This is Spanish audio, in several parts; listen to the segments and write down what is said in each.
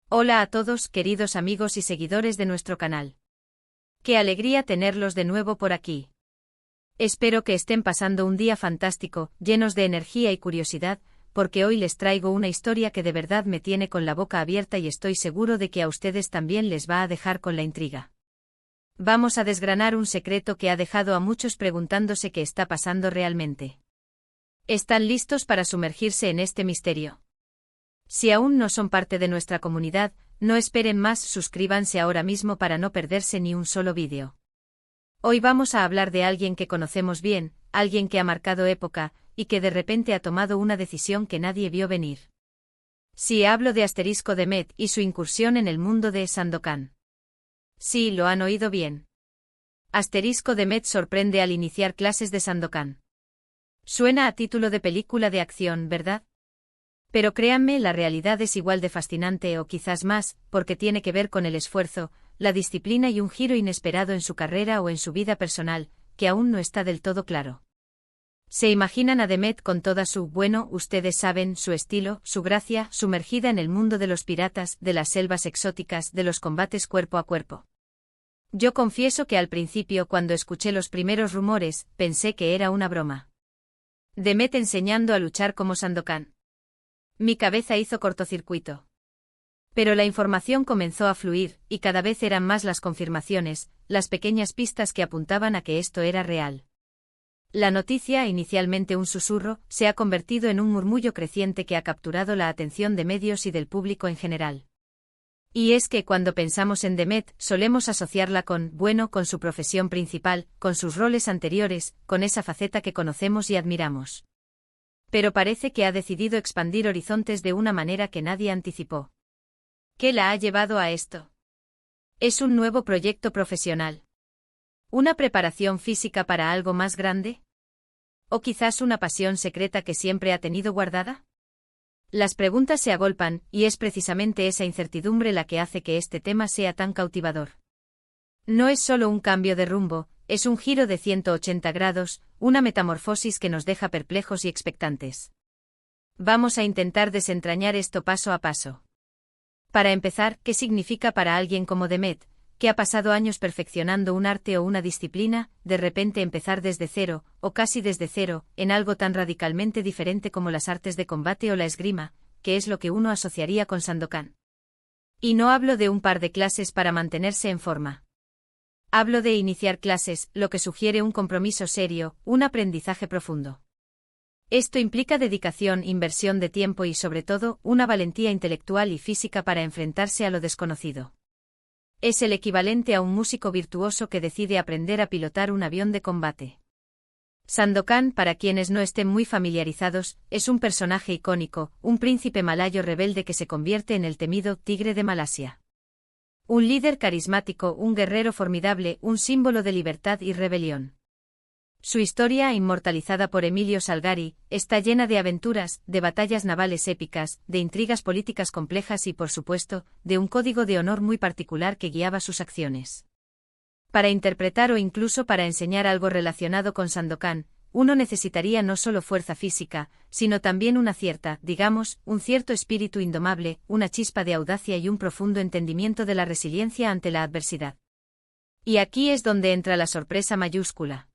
Hola a todos, queridos amigos y seguidores de nuestro canal. Qué alegría tenerlos de nuevo por aquí. Espero que estén pasando un día fantástico, llenos de energía y curiosidad, porque hoy les traigo una historia que de verdad me tiene con la boca abierta y estoy seguro de que a ustedes también les va a dejar con la intriga. Vamos a desgranar un secreto que ha dejado a muchos preguntándose qué está pasando realmente. ¿Están listos para sumergirse en este misterio? Si aún no son parte de nuestra comunidad, no esperen más, suscríbanse ahora mismo para no perderse ni un solo vídeo. Hoy vamos a hablar de alguien que conocemos bien, alguien que ha marcado época, y que de repente ha tomado una decisión que nadie vio venir. Sí, hablo de Asterisco Demet y su incursión en el mundo de Sandokan. Sí, lo han oído bien. Asterisco Demet sorprende al iniciar clases de Sandokan. Suena a título de película de acción, ¿verdad? Pero créanme, la realidad es igual de fascinante o quizás más, porque tiene que ver con el esfuerzo, la disciplina y un giro inesperado en su carrera o en su vida personal, que aún no está del todo claro. ¿Se imaginan a Demet con toda su, ustedes saben, su estilo, su gracia, sumergida en el mundo de los piratas, de las selvas exóticas, de los combates cuerpo a cuerpo? Yo confieso que al principio, cuando escuché los primeros rumores, pensé que era una broma. Demet enseñando a luchar como Sandokan. Mi cabeza hizo cortocircuito. Pero la información comenzó a fluir, y cada vez eran más las confirmaciones, las pequeñas pistas que apuntaban a que esto era real. La noticia, inicialmente un susurro, se ha convertido en un murmullo creciente que ha capturado la atención de medios y del público en general. Y es que cuando pensamos en Demet, solemos asociarla con su profesión principal, con sus roles anteriores, con esa faceta que conocemos y admiramos. Pero parece que ha decidido expandir horizontes de una manera que nadie anticipó. ¿Qué la ha llevado a esto? ¿Es un nuevo proyecto profesional? ¿Una preparación física para algo más grande? ¿O quizás una pasión secreta que siempre ha tenido guardada? Las preguntas se agolpan, y es precisamente esa incertidumbre la que hace que este tema sea tan cautivador. No es solo un cambio de rumbo, es un giro de 180 grados, una metamorfosis que nos deja perplejos y expectantes. Vamos a intentar desentrañar esto paso a paso. Para empezar, ¿qué significa para alguien como Demet, que ha pasado años perfeccionando un arte o una disciplina, de repente empezar desde cero, o casi desde cero, en algo tan radicalmente diferente como las artes de combate o la esgrima, que es lo que uno asociaría con Sandokan? Y no hablo de un par de clases para mantenerse en forma. Hablo de iniciar clases, lo que sugiere un compromiso serio, un aprendizaje profundo. Esto implica dedicación, inversión de tiempo y sobre todo, una valentía intelectual y física para enfrentarse a lo desconocido. Es el equivalente a un músico virtuoso que decide aprender a pilotar un avión de combate. Sandokan, para quienes no estén muy familiarizados, es un personaje icónico, un príncipe malayo rebelde que se convierte en el temido Tigre de Malasia. Un líder carismático, un guerrero formidable, un símbolo de libertad y rebelión. Su historia, inmortalizada por Emilio Salgari, está llena de aventuras, de batallas navales épicas, de intrigas políticas complejas y, por supuesto, de un código de honor muy particular que guiaba sus acciones. Para interpretar o incluso para enseñar algo relacionado con Sandokan, uno necesitaría no solo fuerza física, sino también un cierto espíritu indomable, una chispa de audacia y un profundo entendimiento de la resiliencia ante la adversidad. Y aquí es donde entra la sorpresa mayúscula.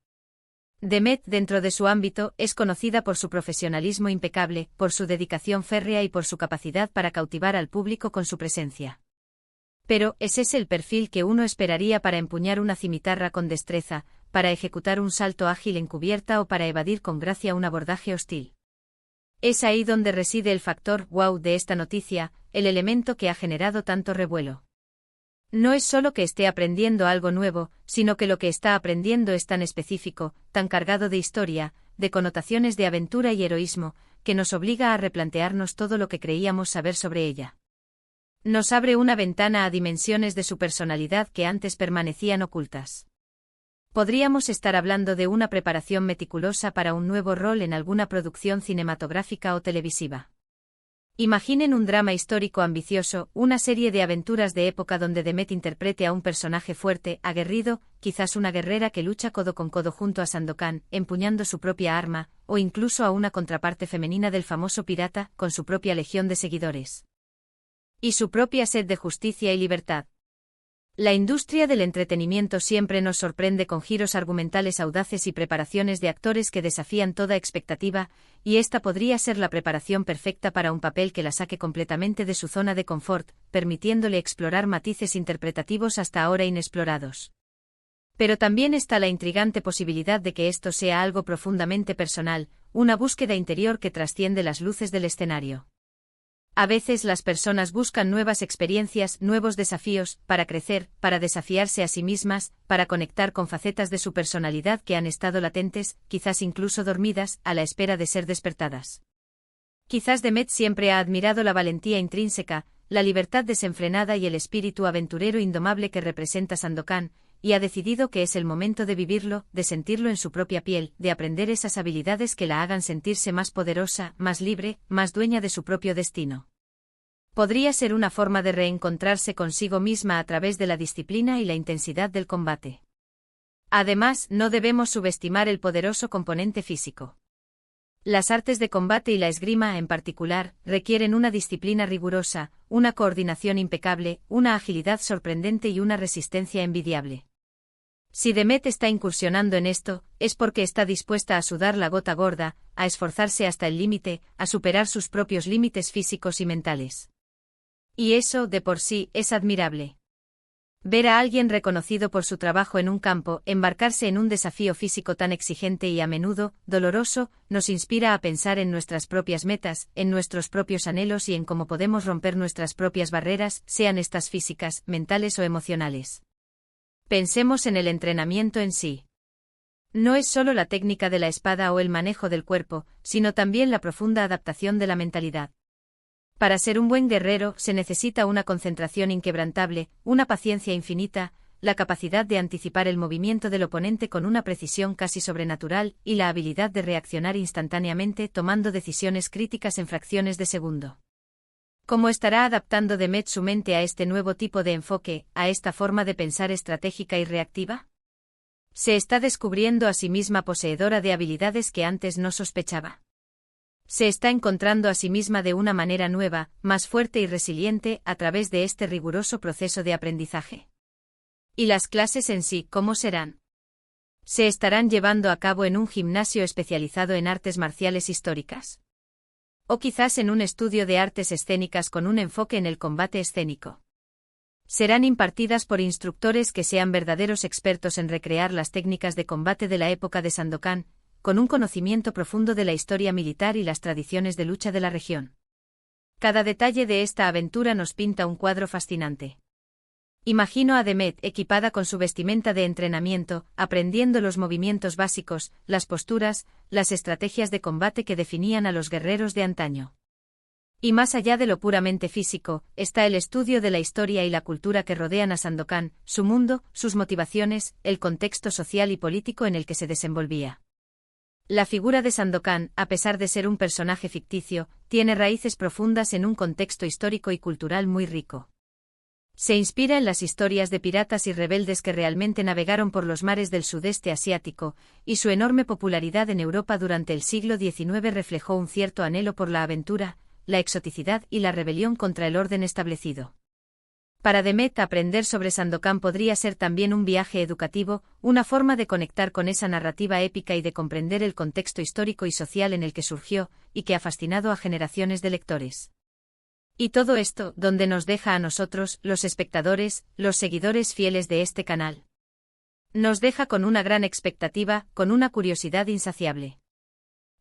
Demet, dentro de su ámbito, es conocida por su profesionalismo impecable, por su dedicación férrea y por su capacidad para cautivar al público con su presencia. Pero, ¿es ese el perfil que uno esperaría para empuñar una cimitarra con destreza, para ejecutar un salto ágil en cubierta o para evadir con gracia un abordaje hostil? Es ahí donde reside el factor wow de esta noticia, el elemento que ha generado tanto revuelo. No es solo que esté aprendiendo algo nuevo, sino que lo que está aprendiendo es tan específico, tan cargado de historia, de connotaciones de aventura y heroísmo, que nos obliga a replantearnos todo lo que creíamos saber sobre ella. Nos abre una ventana a dimensiones de su personalidad que antes permanecían ocultas. Podríamos estar hablando de una preparación meticulosa para un nuevo rol en alguna producción cinematográfica o televisiva. Imaginen un drama histórico ambicioso, una serie de aventuras de época donde Demet interprete a un personaje fuerte, aguerrido, quizás una guerrera que lucha codo con codo junto a Sandokan, empuñando su propia arma, o incluso a una contraparte femenina del famoso pirata, con su propia legión de seguidores. Y su propia sed de justicia y libertad. La industria del entretenimiento siempre nos sorprende con giros argumentales audaces y preparaciones de actores que desafían toda expectativa, y esta podría ser la preparación perfecta para un papel que la saque completamente de su zona de confort, permitiéndole explorar matices interpretativos hasta ahora inexplorados. Pero también está la intrigante posibilidad de que esto sea algo profundamente personal, una búsqueda interior que trasciende las luces del escenario. A veces las personas buscan nuevas experiencias, nuevos desafíos, para crecer, para desafiarse a sí mismas, para conectar con facetas de su personalidad que han estado latentes, quizás incluso dormidas, a la espera de ser despertadas. Quizás Demet siempre ha admirado la valentía intrínseca, la libertad desenfrenada y el espíritu aventurero indomable que representa Sandokan, y ha decidido que es el momento de vivirlo, de sentirlo en su propia piel, de aprender esas habilidades que la hagan sentirse más poderosa, más libre, más dueña de su propio destino. Podría ser una forma de reencontrarse consigo misma a través de la disciplina y la intensidad del combate. Además, no debemos subestimar el poderoso componente físico. Las artes de combate y la esgrima en particular, requieren una disciplina rigurosa, una coordinación impecable, una agilidad sorprendente y una resistencia envidiable. Si Demet está incursionando en esto, es porque está dispuesta a sudar la gota gorda, a esforzarse hasta el límite, a superar sus propios límites físicos y mentales. Y eso, de por sí, es admirable. Ver a alguien reconocido por su trabajo en un campo, embarcarse en un desafío físico tan exigente y a menudo, doloroso, nos inspira a pensar en nuestras propias metas, en nuestros propios anhelos y en cómo podemos romper nuestras propias barreras, sean estas físicas, mentales o emocionales. Pensemos en el entrenamiento en sí. No es solo la técnica de la espada o el manejo del cuerpo, sino también la profunda adaptación de la mentalidad. Para ser un buen guerrero se necesita una concentración inquebrantable, una paciencia infinita, la capacidad de anticipar el movimiento del oponente con una precisión casi sobrenatural y la habilidad de reaccionar instantáneamente tomando decisiones críticas en fracciones de segundo. ¿Cómo estará adaptando Demet su mente a este nuevo tipo de enfoque, a esta forma de pensar estratégica y reactiva? Se está descubriendo a sí misma poseedora de habilidades que antes no sospechaba. Se está encontrando a sí misma de una manera nueva, más fuerte y resiliente, a través de este riguroso proceso de aprendizaje. ¿Y las clases en sí, cómo serán? ¿Se estarán llevando a cabo en un gimnasio especializado en artes marciales históricas? O quizás en un estudio de artes escénicas con un enfoque en el combate escénico. Serán impartidas por instructores que sean verdaderos expertos en recrear las técnicas de combate de la época de Sandokan, con un conocimiento profundo de la historia militar y las tradiciones de lucha de la región. Cada detalle de esta aventura nos pinta un cuadro fascinante. Imagino a Demet equipada con su vestimenta de entrenamiento, aprendiendo los movimientos básicos, las posturas, las estrategias de combate que definían a los guerreros de antaño. Y más allá de lo puramente físico, está el estudio de la historia y la cultura que rodean a Sandokan, su mundo, sus motivaciones, el contexto social y político en el que se desenvolvía. La figura de Sandokan, a pesar de ser un personaje ficticio, tiene raíces profundas en un contexto histórico y cultural muy rico. Se inspira en las historias de piratas y rebeldes que realmente navegaron por los mares del sudeste asiático, y su enorme popularidad en Europa durante el siglo XIX reflejó un cierto anhelo por la aventura, la exoticidad y la rebelión contra el orden establecido. Para Demet, aprender sobre Sandokan podría ser también un viaje educativo, una forma de conectar con esa narrativa épica y de comprender el contexto histórico y social en el que surgió, y que ha fascinado a generaciones de lectores. Y todo esto, ¿dónde nos deja a nosotros, los espectadores, los seguidores fieles de este canal? Nos deja con una gran expectativa, con una curiosidad insaciable.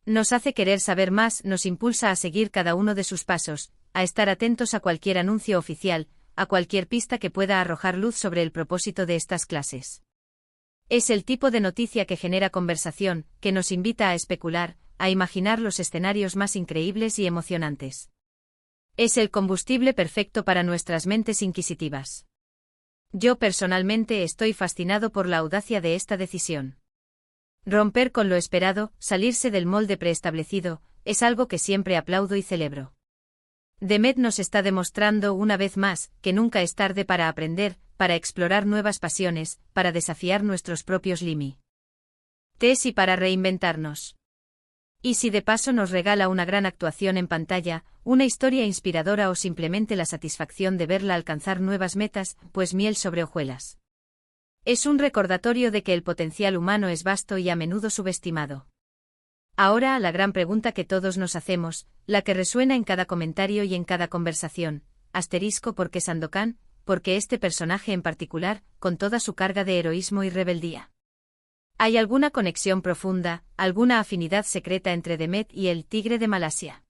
Nos hace querer saber más, nos impulsa a seguir cada uno de sus pasos, a estar atentos a cualquier anuncio oficial, a cualquier pista que pueda arrojar luz sobre el propósito de estas clases. Es el tipo de noticia que genera conversación, que nos invita a especular, a imaginar los escenarios más increíbles y emocionantes. Es el combustible perfecto para nuestras mentes inquisitivas. Yo personalmente estoy fascinado por la audacia de esta decisión. Romper con lo esperado, salirse del molde preestablecido, es algo que siempre aplaudo y celebro. Demet nos está demostrando una vez más que nunca es tarde para aprender, para explorar nuevas pasiones, para desafiar nuestros propios límites y para reinventarnos. Y si de paso nos regala una gran actuación en pantalla, una historia inspiradora o simplemente la satisfacción de verla alcanzar nuevas metas, pues miel sobre hojuelas. Es un recordatorio de que el potencial humano es vasto y a menudo subestimado. Ahora, la gran pregunta que todos nos hacemos, la que resuena en cada comentario y en cada conversación, ¿por qué Sandokan? ¿Por qué este personaje en particular, con toda su carga de heroísmo y rebeldía? ¿Hay alguna conexión profunda, alguna afinidad secreta entre Demet y el tigre de Malasia?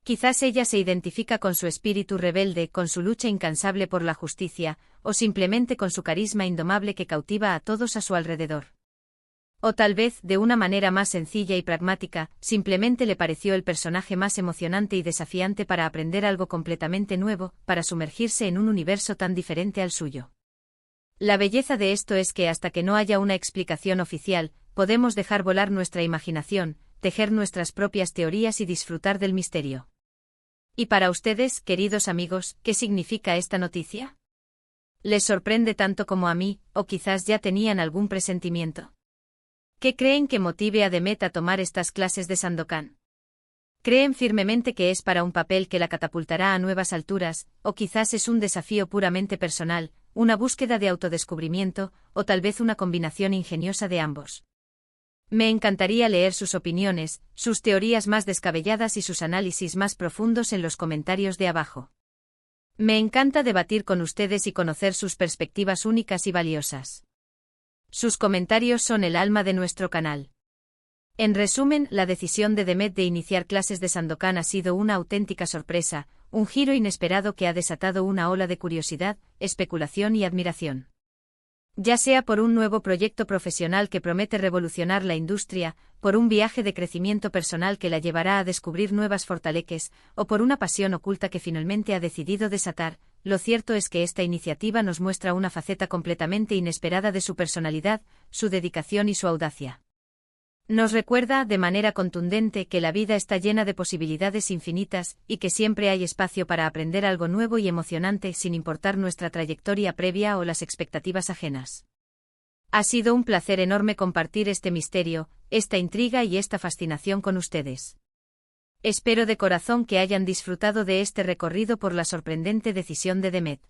Quizás ella se identifica con su espíritu rebelde, con su lucha incansable por la justicia, o simplemente con su carisma indomable que cautiva a todos a su alrededor. O tal vez, de una manera más sencilla y pragmática, simplemente le pareció el personaje más emocionante y desafiante para aprender algo completamente nuevo, para sumergirse en un universo tan diferente al suyo. La belleza de esto es que hasta que no haya una explicación oficial, podemos dejar volar nuestra imaginación, tejer nuestras propias teorías y disfrutar del misterio. ¿Y para ustedes, queridos amigos, qué significa esta noticia? ¿Les sorprende tanto como a mí, o quizás ya tenían algún presentimiento? ¿Qué creen que motive a Demet a tomar estas clases de Sandokan? ¿Creen firmemente que es para un papel que la catapultará a nuevas alturas, o quizás es un desafío puramente personal, una búsqueda de autodescubrimiento, o tal vez una combinación ingeniosa de ambos? Me encantaría leer sus opiniones, sus teorías más descabelladas y sus análisis más profundos en los comentarios de abajo. Me encanta debatir con ustedes y conocer sus perspectivas únicas y valiosas. Sus comentarios son el alma de nuestro canal. En resumen, la decisión de Demet de iniciar clases de Sandokan ha sido una auténtica sorpresa, un giro inesperado que ha desatado una ola de curiosidad, especulación y admiración. Ya sea por un nuevo proyecto profesional que promete revolucionar la industria, por un viaje de crecimiento personal que la llevará a descubrir nuevas fortalezas, o por una pasión oculta que finalmente ha decidido desatar, lo cierto es que esta iniciativa nos muestra una faceta completamente inesperada de su personalidad, su dedicación y su audacia. Nos recuerda, de manera contundente, que la vida está llena de posibilidades infinitas, y que siempre hay espacio para aprender algo nuevo y emocionante sin importar nuestra trayectoria previa o las expectativas ajenas. Ha sido un placer enorme compartir este misterio, esta intriga y esta fascinación con ustedes. Espero de corazón que hayan disfrutado de este recorrido por la sorprendente decisión de Demet.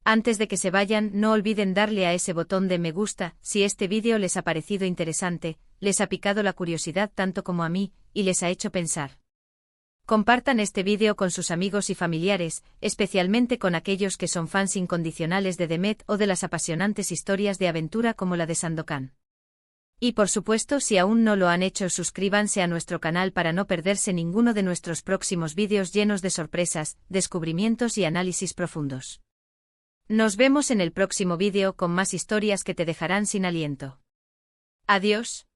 Antes de que se vayan, no olviden darle a ese botón de me gusta, si este vídeo les ha parecido interesante, les ha picado la curiosidad tanto como a mí, y les ha hecho pensar. Compartan este vídeo con sus amigos y familiares, especialmente con aquellos que son fans incondicionales de Demet o de las apasionantes historias de aventura como la de Sandokan. Y por supuesto, si aún no lo han hecho, suscríbanse a nuestro canal para no perderse ninguno de nuestros próximos vídeos llenos de sorpresas, descubrimientos y análisis profundos. Nos vemos en el próximo vídeo con más historias que te dejarán sin aliento. Adiós.